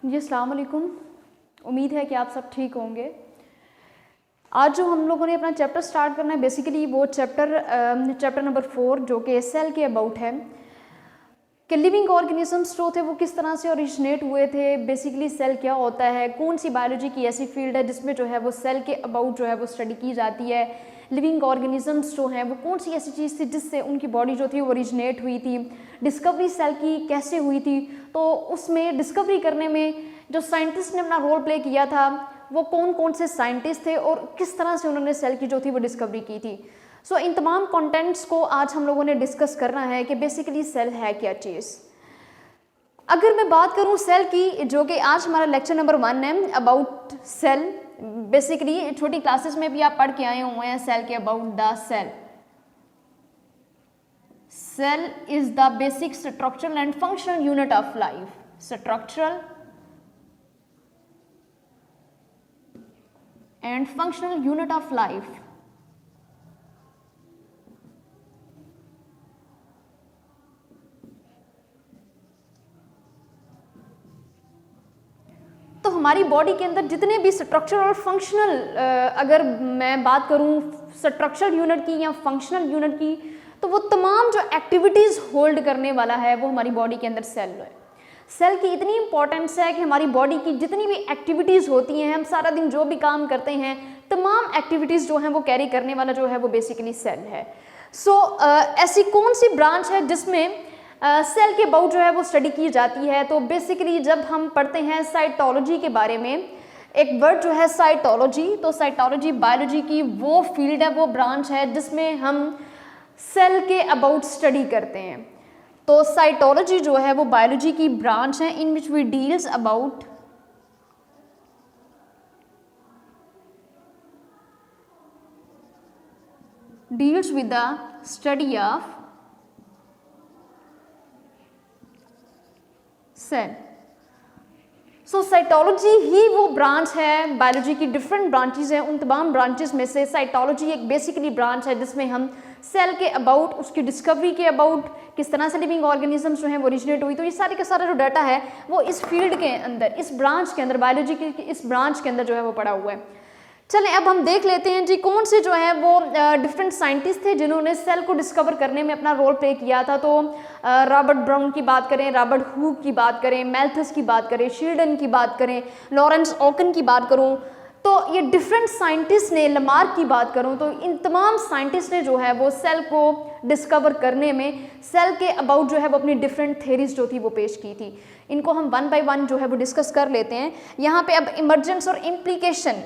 जी अस्सलाम वालेकुम। उम्मीद है कि आप सब ठीक होंगे। आज जो हम लोगों ने अपना चैप्टर स्टार्ट करना है बेसिकली वो चैप्टर नंबर 4 जो कि सेल के अबाउट है कि लिविंग ऑर्गेनिजम्स जो थे वो किस तरह से ओरिजिनेट हुए थे, बेसिकली सेल क्या होता है, कौन सी बायोलॉजी की ऐसी फील्ड है जिसमें जो है वो सेल के अबाउट जो है वो स्टडी की जाती है, लिविंग ऑर्गेनिजम्स जो हैं वो कौन सी ऐसी चीज़ थी जिससे उनकी बॉडी जो थी वो ओरिजिनेट हुई थी, डिस्कवरी सेल की कैसे हुई थी। तो उसमें डिस्कवरी करने में जो साइंटिस्ट ने अपना रोल प्ले किया था वो कौन कौन से साइंटिस्ट थे और किस तरह से उन्होंने सेल की जो थी वो डिस्कवरी की थी। सो इन तमाम कंटेंट्स को आज हम लोगों ने डिस्कस करना है कि बेसिकली सेल है क्या चीज़। अगर मैं बात करूं सेल की, जो कि आज हमारा लेक्चर नंबर 1 है अबाउट सेल, बेसिकली छोटी क्लासेस में भी आप पढ़ के आए हुए हैं सेल के about the cell. Cell is the basic structural and functional unit of life. Structural and functional unit of life. तो हमारी बॉडी के अंदर जितने भी स्ट्रक्चरल और फंक्शनल, अगर मैं बात करूं स्ट्रक्चरल यूनिट की या फंक्शनल यूनिट की, तो वो तमाम जो एक्टिविटीज़ होल्ड करने वाला है वो हमारी बॉडी के अंदर सेल है। सेल की इतनी इंपॉर्टेंस है कि हमारी बॉडी की जितनी भी एक्टिविटीज़ होती हैं, हम सारा दिन जो भी काम करते हैं, तमाम एक्टिविटीज़ जो हैं वो कैरी करने वाला जो है वो बेसिकली सेल है। सो ऐसी कौन सी ब्रांच है जिसमें सेल के अबाउट जो है वो स्टडी की जाती है? तो बेसिकली जब हम पढ़ते हैं साइटोलॉजी के बारे में, एक वर्ड जो है साइटोलॉजी, तो साइटोलॉजी बायोलॉजी की वो फील्ड है, वो ब्रांच है जिसमें हम सेल के अबाउट स्टडी करते हैं। तो साइटोलॉजी जो है वो बायोलॉजी की ब्रांच है in which we deals about with the study of cell. So cytology ही वो ब्रांच है, बायोलॉजी की डिफरेंट ब्रांचेस हैं, उन तमाम ब्रांचेस में से साइटोलॉजी एक बेसिकली ब्रांच है जिसमें हम सेल के अबाउट, उसकी डिस्कवरी के अबाउट, किस तरह से लिविंग ऑर्गेनिजम्स जो हैं वो ओरिजिनेट हुई, तो ये सारे का सारा जो डाटा है वो इस फील्ड के अंदर, इस ब्रांच के अंदर, बायोलॉजी की इस ब्रांच के अंदर जो है वो पड़ा हुआ है। चलें अब हम देख लेते हैं जी कौन से जो है वो डिफरेंट साइंटिस्ट थे जिन्होंने सेल को डिस्कवर करने में अपना रोल प्ले किया था। तो रॉबर्ट ब्राउन की बात करें, रॉबर्ट हुक की बात करें, मैल्थस की बात करें, शील्डन की बात करें, लॉरेंस ओकन की बात करूं, तो ये डिफरेंट साइंटिस्ट ने, लमार्क की बात करूं, तो इन तमाम साइंटिस्ट ने जो है वो सेल को डिस्कवर करने में, सेल के अबाउट जो है वो अपनी डिफरेंट थेरीज जो थी वो पेश की थी। इनको हम 1 बाय 1 जो है वो डिस्कस कर लेते हैं। यहाँ पे अब इमर्जेंस और इम्प्लीकेशन,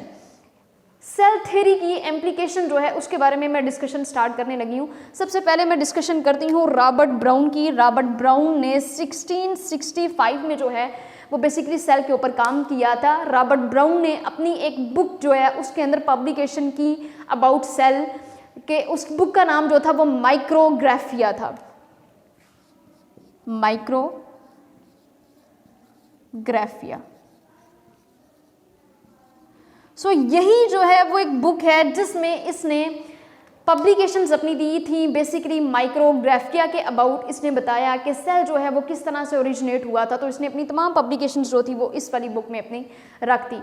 सेल थ्योरी की एम्प्लीकेशन जो है उसके बारे में मैं डिस्कशन स्टार्ट करने लगी हूँ। सबसे पहले मैं डिस्कशन करती हूँ रॉबर्ट ब्राउन की। रॉबर्ट ब्राउन ने 1665 में जो है वो बेसिकली सेल के ऊपर काम किया था। रॉबर्ट ब्राउन ने अपनी एक बुक जो है उसके अंदर पब्लिकेशन की अबाउट सेल के, उस बुक का नाम जो था वो माइक्रोग्राफिया था, माइक्रोग्राफिया। सो यही जो है वो एक बुक है जिसमें इसने पब्लिकेशंस अपनी दी थी बेसिकली माइक्रोग्राफिया के अबाउट। इसने बताया कि सेल जो है वो किस तरह से ओरिजिनेट हुआ था, तो इसने अपनी तमाम पब्लिकेशंस जो थी वो इस वाली बुक में अपनी रख दी।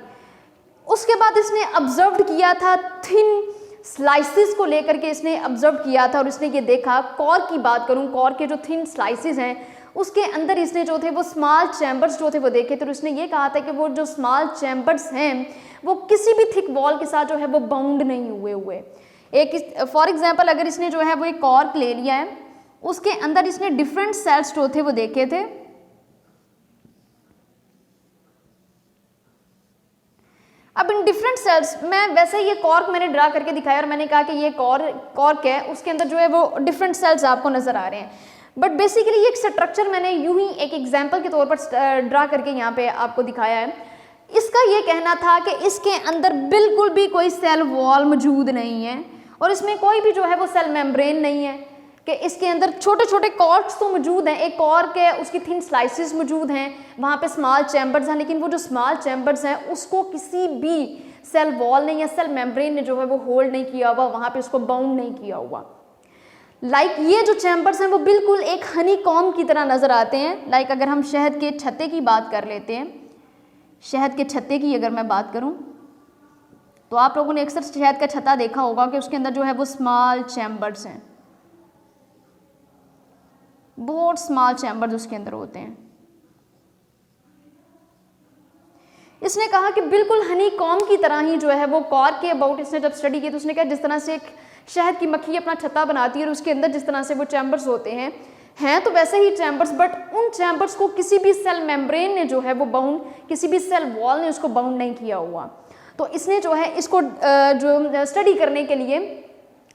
उसके बाद इसने ऑब्जर्व किया था थिन स्लाइसिस को लेकर के, इसने ऑब्जर्व किया था और इसने ये देखा, कॉर की बात करूं, कॉर के जो थिन स्लाइसिस हैं उसके अंदर इसने जो थे वो स्मॉल चैम्बर्स जो थे वो देखे थे। तो इसने ये कहा था कि वो जो स्मॉल चैम्बर्स हैं वो किसी भी थिक वॉल के साथ जो है वो बाउंड नहीं हुए। एक फॉर एग्जांपल अगर इसने जो है वो एक कॉर्क ले लिया है, उसके अंदर इसने डिफरेंट सेल्स जो थे वो देखे थे। अब इन डिफरेंट सेल्स में वैसे ये कॉर्क मैंने ड्रा करके दिखाया और मैंने कहा कि ये कॉर्क है, उसके अंदर जो है वो डिफरेंट सेल्स आपको नजर आ रहे हैं, बट बेसिकली ये एक स्ट्रक्चर मैंने यूं ही एक एग्जाम्पल के तौर पर ड्रा करके यहाँ पे आपको दिखाया है। इसका ये कहना था कि इसके अंदर बिल्कुल भी कोई सेल वॉल मौजूद नहीं है और इसमें कोई भी जो है वो सेल मेम्ब्रेन नहीं है, कि इसके अंदर छोटे छोटे कॉर्क्स तो मौजूद हैं, एक कॉर्क है उसकी थिन स्लाइसिस मौजूद हैं, वहाँ पे स्मॉल चैम्बर्स हैं, लेकिन वो जो स्मॉल चैम्बर्स हैं उसको किसी भी सेल वॉल ने या सेल मेम्ब्रेन ने जो है वो होल्ड नहीं किया हुआ, वहाँ पे उसको बाउंड नहीं किया हुआ। ये जो चैम्बर्स हैं वो बिल्कुल एक हनी कॉम्ब की तरह नज़र आते हैं। अगर हम शहद के छत्ते की बात कर लेते हैं, शहद के छत्ते की अगर मैं बात करूं तो आप लोगों ने अक्सर शहद का छत्ता देखा होगा कि उसके अंदर जो है वो स्मॉल चैम्बर्स हैं, बहुत स्मॉल चैम्बर्स उसके अंदर होते हैं। इसने कहा कि बिल्कुल हनी कॉम की तरह ही जो है वो कॉर्क के अबाउट इसने जब स्टडी की तो उसने कहा जिस तरह से एक शहद की मक्खी अपना छत्ता बनाती है और उसके अंदर जिस तरह से वो चैम्बर्स होते हैं तो वैसे ही चैम्बर्स, बट उन चैम्बर्स को किसी भी सेल मेम्ब्रेन ने जो है वो बाउंड, किसी भी सेल वॉल ने उसको बाउंड नहीं किया हुआ। तो इसने जो है इसको जो स्टडी करने के लिए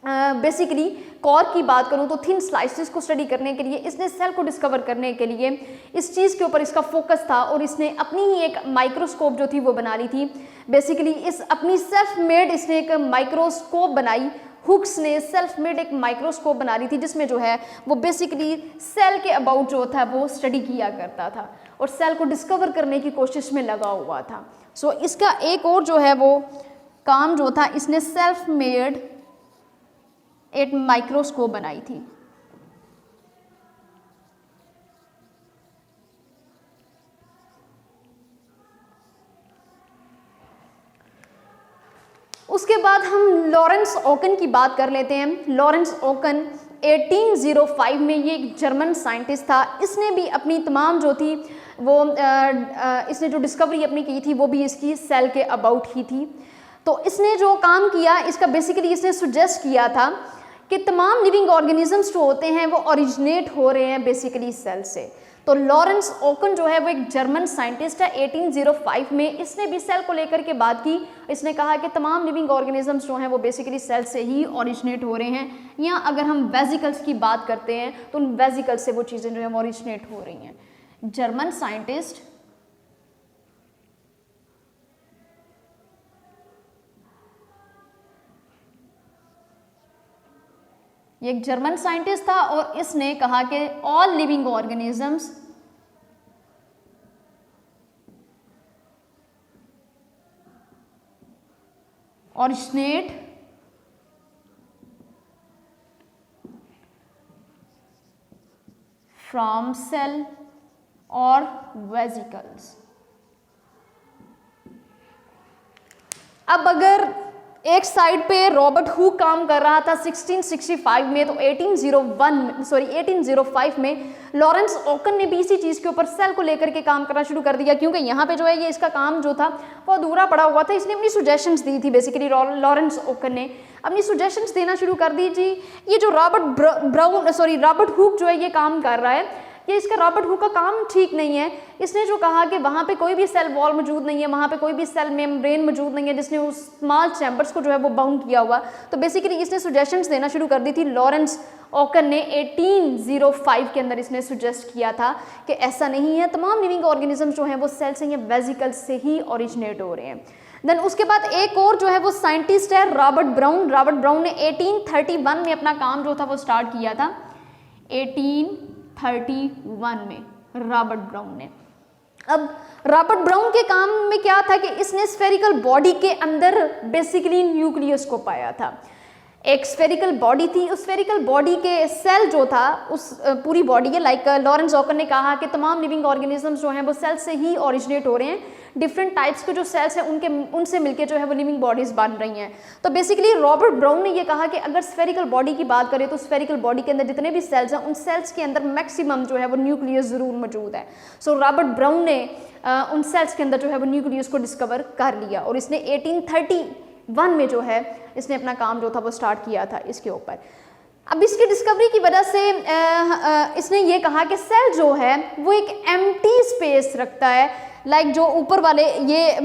बेसिकली कॉर्क की बात करूं तो थिन स्लाइसेस को स्टडी करने के लिए इसने सेल को डिस्कवर करने के लिए इस चीज़ के ऊपर इसका फोकस था और इसने अपनी ही एक माइक्रोस्कोप जो थी वो बना ली थी। बेसिकली इस अपनी सेल्फ मेड इसने एक माइक्रोस्कोप बनाई, हुक्स ने सेल्फ मेड एक माइक्रोस्कोप बना ली थी जिसमें जो है वो बेसिकली सेल के अबाउट जो था वो स्टडी किया करता था और सेल को डिस्कवर करने की कोशिश में लगा हुआ था। सो इसका एक और जो है वो काम जो था, इसने सेल्फ मेड एक माइक्रोस्कोप बनाई थी। उसके बाद हम लॉरेंस ओकन की बात कर लेते हैं। लॉरेंस ओकन 1805 में ये एक जर्मन साइंटिस्ट था। इसने भी अपनी तमाम जो थी वो इसने जो डिस्कवरी अपनी की थी वो भी इसकी सेल के अबाउट ही थी। तो इसने जो काम किया इसका बेसिकली इसने सुजेस्ट किया था कि तमाम लिविंग ऑर्गेनिजम्स जो होते हैं वो ओरिजिनेट हो रहे हैं बेसिकली सेल से। तो लॉरेंस ओकन जो है वो एक जर्मन साइंटिस्ट है। 1805 में इसने भी सेल को लेकर के बात की। इसने कहा कि तमाम लिविंग ऑर्गेनिजम्स जो हैं वो बेसिकली सेल से ही ओरिजिनेट हो रहे हैं, या अगर हम वेजिकल्स की बात करते हैं तो उन वेजिकल्स से वो चीज़ें जो है वो ओरिजिनेट हो रही हैं। जर्मन साइंटिस्ट ये एक जर्मन साइंटिस्ट था और इसने कहा कि all living organisms originate from cell और वेजिकल्स। अब अगर एक साइड पे रॉबर्ट हुक काम कर रहा था 1665 में, तो 1805 में लॉरेंस ओकन ने भी इसी चीज़ के ऊपर सेल को लेकर के काम करना शुरू कर दिया, क्योंकि यहाँ पे जो है ये इसका काम जो था वो अधूरा पड़ा हुआ था। इसने अपनी सुजेशंस दी थी, बेसिकली लॉरेंस ओकन ने अपनी सुजेशंस देना शुरू कर दी जी। ये जो रॉबर्ट हुक जो है ये काम कर रहा है, ये इसका रॉबर्ट हुक का काम ठीक नहीं है। इसने जो कहा कि वहाँ पे कोई भी सेल वॉल मौजूद नहीं है, वहाँ पे कोई भी सेल मेम्ब्रेन मौजूद नहीं है जिसने उस स्मॉल चैम्बर्स को जो है वो बाउंड किया हुआ। तो बेसिकली इसने सुजेशंस देना शुरू कर दी थी। लॉरेंस ओकन ने 1805 के अंदर इसने सुजेस्ट किया था कि ऐसा नहीं है, तमाम लिविंग ऑर्गेनिज्म जो हैं वो सेल से या वेजिकल से ही ओरिजिनेट हो रहे हैं। देन उसके बाद एक और जो है वो साइंटिस्ट है रॉबर्ट ब्राउन। रॉबर्ट ब्राउन ने 1831 में अपना काम जो था वो स्टार्ट किया था। 1831 में रॉबर्ट ब्राउन ने। अब रॉबर्ट ब्राउन के काम में क्या था कि इसने स्फेरिकल बॉडी के अंदर बेसिकली न्यूक्लियस को पाया था। एक स्फेरिकल बॉडी थी, उस स्फेरिकल बॉडी के सेल जो था उस पूरी बॉडी है, लाइक लॉरेंस ओकन ने कहा कि तमाम लिविंग ऑर्गेनिजम्स जो हैं वो सेल से ही ओरिजिनेट हो रहे हैं। डिफरेंट टाइप्स के जो सेल्स हैं उनसे मिलके जो है वो लिविंग बॉडीज बन रही हैं। तो बेसिकली रॉबर्ट ब्राउन ने ये कहा कि अगर स्फेरिकल बॉडी की बात करें तो स्फेरिकल बॉडी के अंदर जितने भी सेल्स हैं उन सेल्स के अंदर मैक्सिमम जो है वो न्यूक्लियस ज़रूर मौजूद है। सो रॉबर्ट ब्राउन ने उन सेल्स के अंदर जो है वो न्यूक्लियस को डिस्कवर कर लिया और इसने 1831 में जो है इसने अपना काम जो था वो स्टार्ट किया था इसके ऊपर। अब इसकी डिस्कवरी की वजह से इसने ये कहा कि सेल जो है वो एक एम्प्टी स्पेस रखता है। लाइक जो ऊपर वाले ये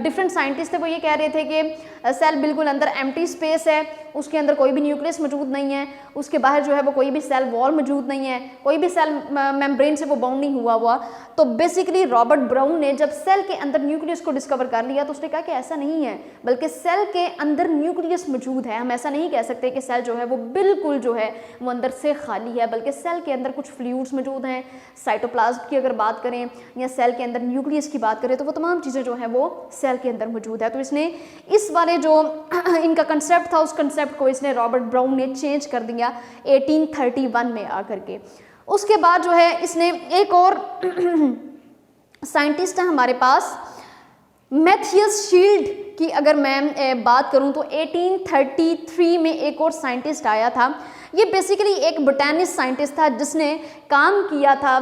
डिफरेंट साइंटिस्ट थे वो ये कह रहे थे कि सेल बिल्कुल अंदर एम्प्टी स्पेस है, उसके अंदर कोई भी न्यूक्लियस मौजूद नहीं है, उसके बाहर जो है वो कोई भी सेल वॉल मौजूद नहीं है, कोई भी सेल मेम्ब्रेन से वो बाउंड नहीं हुआ। तो बेसिकली रॉबर्ट ब्राउन ने जब सेल के अंदर न्यूक्लियस को डिस्कवर कर लिया तो उसने कहा कि ऐसा नहीं है, बल्कि सेल के अंदर न्यूक्लियस मौजूद है। हम ऐसा नहीं कह सकते कि सेल जो है वो बिल्कुल जो है वो अंदर से खाली है, बल्कि सेल के अंदर कुछ फ्लूइड्स मौजूद हैं। साइटोप्लाज्म की अगर बात करें या सेल के अंदर न्यूक्लियस की बात करें तो वो तमाम चीज़ें जो है वो सेल के अंदर मौजूद है। तो इसने इस वाले जो इनका कंसेप्ट था उस कंसेप्ट को इसने रॉबर्ट ब्राउन ने चेंज कर दिया 1831 में आकर के। उसके बाद जो है इसने एक और साइंटिस्ट है हमारे पास मैथियस शील्ड की अगर मैं बात करूं तो 1833 में एक और साइंटिस्ट आया था। ये बेसिकली एक बोटेनिस्ट साइंटिस्ट था जिसने काम किया था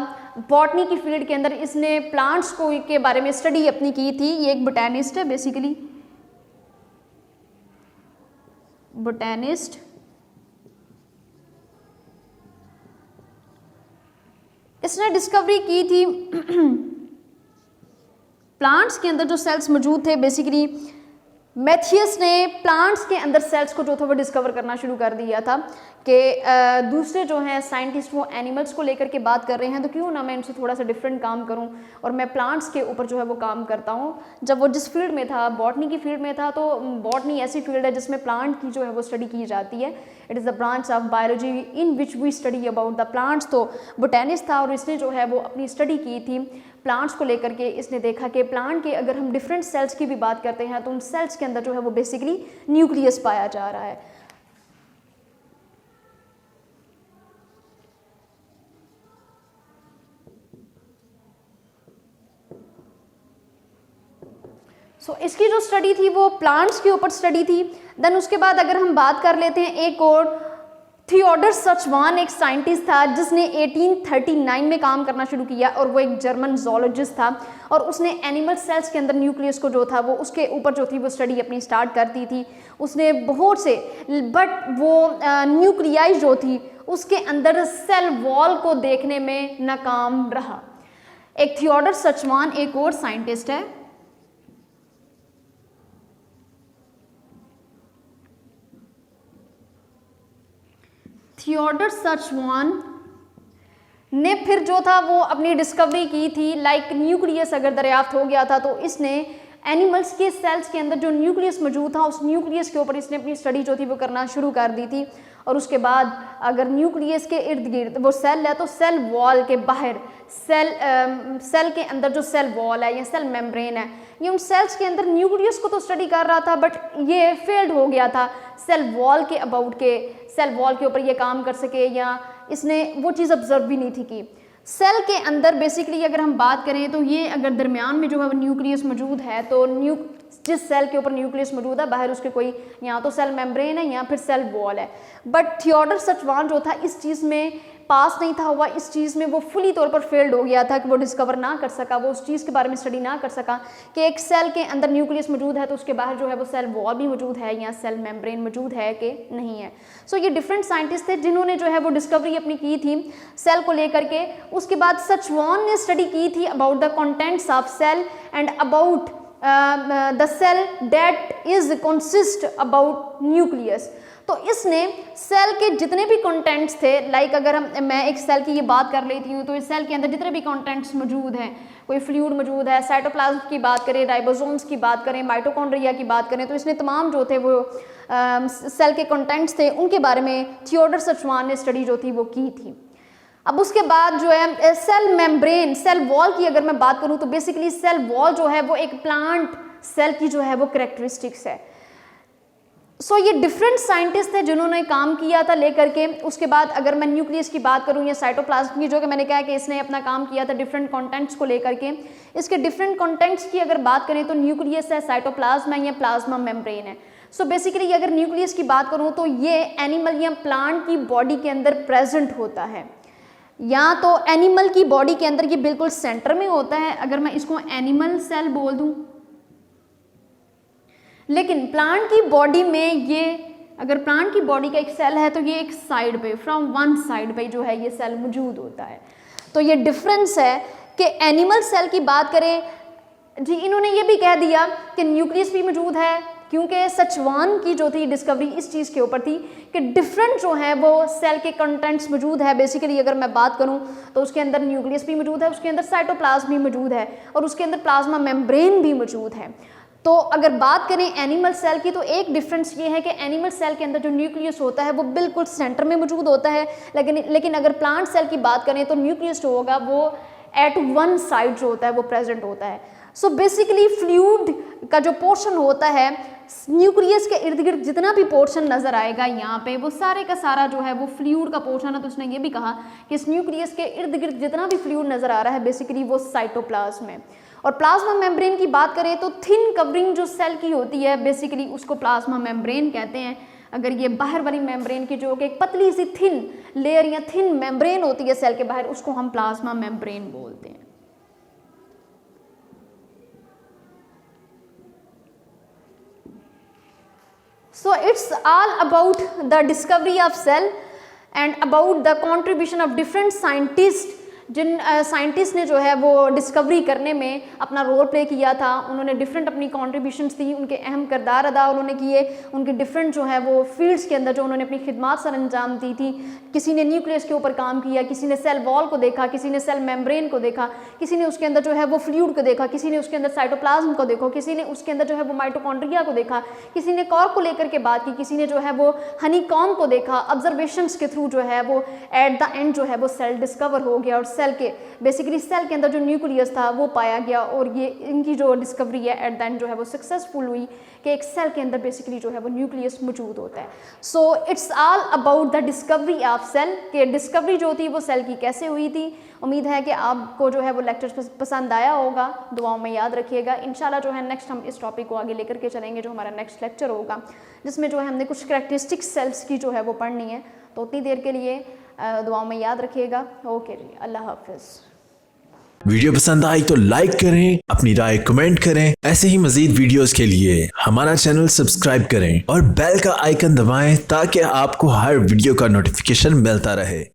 बॉटनी की फील्ड के अंदर। इसने प्लांट्स को के बारे में स्टडी अपनी की थी। ये एक बोटेनिस्ट है, बेसिकली बोटेनिस्ट। इसने डिस्कवरी की थी प्लांट्स के अंदर जो सेल्स मौजूद थे। बेसिकली मैथियस ने प्लांट्स के अंदर सेल्स को जो था वो डिस्कवर करना शुरू कर दिया था कि दूसरे जो हैं साइंटिस्ट वो एनिमल्स को लेकर के बात कर रहे हैं, तो क्यों ना मैं उनसे थोड़ा सा डिफरेंट काम करूं और मैं प्लांट्स के ऊपर जो है वो काम करता हूं। जब वो जिस फील्ड में था, बॉटनी की फील्ड में था, तो बॉटनी ऐसी फील्ड है जिसमें प्लांट की जो है वो स्टडी की जाती है। It is the branch of biology in which we study about the plants. तो बोटेनिस्ट था और इसने जो है वो अपनी स्टडी की थी प्लांट्स को लेकर के। इसने देखा कि प्लांट के अगर हम डिफरेंट सेल्स की भी बात करते हैं तो उन सेल्स के अंदर जो है वो बेसिकली न्यूक्लियस पाया जा रहा है। इसकी जो स्टडी थी वो प्लांट्स के ऊपर स्टडी थी। देन उसके बाद अगर हम बात कर लेते हैं एक और, थियोडर सचवान एक साइंटिस्ट था जिसने 1839 में काम करना शुरू किया और वो एक जर्मन जोलॉजिस्ट था और उसने एनिमल सेल्स के अंदर न्यूक्लियस को जो था वो उसके ऊपर जो थी वो स्टडी अपनी स्टार्ट कर दी थी। उसने बहुत से, बट वो न्यूक्लियाई जो थी उसके अंदर सेल वॉल को देखने में नाकाम रहा। एक थियोडर सचवान एक और साइंटिस्ट है। थियोडर सचवान ने फिर जो था वो अपनी डिस्कवरी की थी, लाइक न्यूक्लियस अगर दरियाफ्त हो गया था तो इसने एनिमल्स के सेल्स के अंदर जो न्यूक्लियस मौजूद था उस न्यूक्लियस के ऊपर इसने अपनी स्टडी जो थी वो करना शुरू कर दी थी। और उसके बाद अगर न्यूक्लियस के इर्द गिर्द वो सेल है तो सेल वॉल के बाहर सेल के अंदर जो सेल वॉल है या सेल मेम्ब्रेन है, ये उन सेल्स के अंदर न्यूक्लियस को तो स्टडी कर रहा था बट ये फेल्ड हो गया था सेल वॉल के अबाउट के, सेल वॉल के ऊपर ये काम कर सके या इसने वो चीज़ ऑब्जर्व भी नहीं थी की सेल के अंदर। बेसिकली अगर हम बात करें तो ये अगर दरमियान में जो है वो न्यूक्लियस मौजूद है तो जिस सेल के ऊपर न्यूक्लियस मौजूद है बाहर उसके कोई या तो सेल मेम्ब्रेन है या फिर सेल वॉल है। बट थियोडर सचवान जो था इस चीज़ में पास नहीं था हुआ, इस चीज़ में वो फुली तौर पर फेल्ड हो गया था कि वो डिस्कवर ना कर सका, वो उस चीज़ के बारे में स्टडी ना कर सका कि एक सेल के अंदर न्यूक्लियस मौजूद है तो उसके बाहर जो है वो सेल वॉल भी मौजूद है या सेल मेम्ब्रेन मौजूद है कि नहीं है। सो ये डिफरेंट साइंटिस्ट थे जिन्होंने जो है वो डिस्कवरी अपनी की थी सेल को लेकर के। उसके बाद सचवान ने स्टडी की थी about the contents of cell and about the cell that is consist about nucleus. तो इसने सेल के जितने भी कंटेंट्स थे, लाइक अगर मैं एक सेल की ये बात कर लेती हूँ तो इस सेल के अंदर जितने भी कंटेंट्स मौजूद हैं, कोई फ्लूइड मौजूद है, साइटोप्लाज्म की बात करें, राइबोसोम्स की बात करें, माइटोकॉन्ड्रिया की बात करें, तो इसने तमाम जो थे वो सेल के कंटेंट्स थे उनके बारे में थियोडर सचवान ने स्टडी जो थी वो की थी। अब उसके बाद जो है सेल मेम्ब्रेन, सेल वॉल की अगर मैं बात करूँ तो बेसिकली सेल वॉल जो है वो एक प्लांट सेल की जो है वो कैरेक्टरिस्टिक्स है। सो ये डिफरेंट साइंटिस्ट थे जिन्होंने काम किया था लेकर के। उसके बाद अगर मैं न्यूक्लियस की बात करूँ या साइटोप्लाज्म की, जो कि मैंने कहा कि इसने अपना काम किया था डिफरेंट कंटेंट्स को लेकर के। इसके डिफरेंट कंटेंट्स की अगर बात करें तो न्यूक्लियस है, साइटोप्लाज्म है या प्लाज्मा मेम्ब्रेन है। सो बेसिकली अगर न्यूक्लियस की बात करूँ तो ये एनिमल या प्लांट की बॉडी के अंदर प्रेजेंट होता है, या तो एनिमल की बॉडी के अंदर ये बिल्कुल सेंटर में होता है अगर मैं इसको एनिमल सेल बोल दूं, लेकिन प्लांट की बॉडी में ये अगर प्लांट की बॉडी का एक सेल है तो ये एक साइड पे, फ्रॉम वन साइड पे जो है ये सेल मौजूद होता है। तो ये डिफरेंस है कि एनिमल सेल की बात करें जी, इन्होंने ये भी कह दिया कि न्यूक्लियस भी मौजूद है क्योंकि सचवान की जो थी डिस्कवरी इस चीज़ के ऊपर थी कि डिफरेंट जो है वो सेल के कंटेंट्स मौजूद है। बेसिकली अगर मैं बात करूं तो उसके अंदर न्यूक्लियस भी मौजूद है, उसके अंदर साइटोप्लाज्म भी मौजूद है और उसके अंदर प्लाज्मा मेम्ब्रेन भी मौजूद है। तो अगर बात करें एनिमल सेल की तो एक डिफरेंस ये है कि एनिमल सेल के अंदर जो न्यूक्लियस होता है वो बिल्कुल सेंटर में मौजूद होता है, लेकिन अगर प्लांट सेल की बात करें तो न्यूक्लियस जो होगा वो एट वन साइड जो होता है वो प्रेजेंट होता है। सो बेसिकली फ्लूइड का जो पोर्शन होता है न्यूक्लियस के इर्द गिर्द जितना भी पोर्शन नजर आएगा यहाँ पे वो सारे का सारा जो है वो फ्लूइड का पोर्शन है। तो उसने ये भी कहा कि इस न्यूक्लियस के इर्द गिर्द जितना भी फ्लूइड नजर आ रहा है बेसिकली वो साइटोप्लाज्म है। और प्लाज्मा मेम्ब्रेन की बात करें तो थिन कवरिंग जो सेल की होती है बेसिकली उसको प्लाज्मा मेम्ब्रेन कहते हैं। अगर ये बाहर वाली मेम्ब्रेन की जो कि एक पतली सी थिन लेयर या थिन मेम्ब्रेन होती है सेल के बाहर, उसको हम प्लाज्मा मेम्ब्रेन बोलते हैं। So it's all about the discovery of cell and about the contribution of different scientists जिन साइंटिस्ट ने जो है वो डिस्कवरी करने में अपना रोल प्ले किया था। उन्होंने डिफरेंट अपनी कॉन्ट्रीब्यूशंस दी, उनके अहम किरदार अदा उन्होंने किए, उनके डिफरेंट जो है वो फील्ड्स के अंदर जो उन्होंने अपनी खिदमत सर अंजाम दी थी। किसी ने न्यूक्लियस के ऊपर काम किया, किसी ने सेल वॉल को देखा, किसी ने सेल मेम्ब्रेन को देखा, किसी ने उसके अंदर जो है वो फ्लूइड को देखा, किसी ने उसके अंदर साइटोप्लाज्म को देखो, किसी ने उसके अंदर जो है वो माइटोकॉन्ड्रिया को देखा, किसी ने कॉर्क को लेकर के बात की, किसी ने जो है वो हनीकॉम्ब को देखा। ऑब्जर्वेशंस के थ्रू जो है वो एट द एंड जो है वो सेल डिस्कवर हो गया और सेल के बेसिकली सेल के अंदर जो न्यूक्लियस था वो पाया गया। और ये इनकी जो डिस्कवरी है एट द एंड जो है वो सक्सेसफुल हुई कि एक सेल के अंदर बेसिकली जो है वो न्यूक्लियस मौजूद होता है। So it's all about the discovery of cell, कि डिस्कवरी जो थी वो सेल की कैसे हुई थी। उम्मीद है कि आपको जो है वो लेक्चर पसंद आया होगा, दुआओं में याद रखिएगा। इंशाल्लाह जो है नेक्स्ट हम इस टॉपिक को आगे लेकर के चलेंगे, जो हमारा नेक्स्ट लेक्चर होगा जिसमें जो है हमने कुछ करैक्टरिस्टिक सेल्स की जो है वो पढ़नी है। तो उतनी देर के लिए दुआओं में याद रखिएगा। ओके जी, अल्लाह हाफिज़। वीडियो पसंद आई तो लाइक करें, अपनी राय कमेंट करें। ऐसे ही मजीद वीडियोस के लिए हमारा चैनल सब्सक्राइब करें और बेल का आइकन दबाएं ताकि आपको हर वीडियो का नोटिफिकेशन मिलता रहे।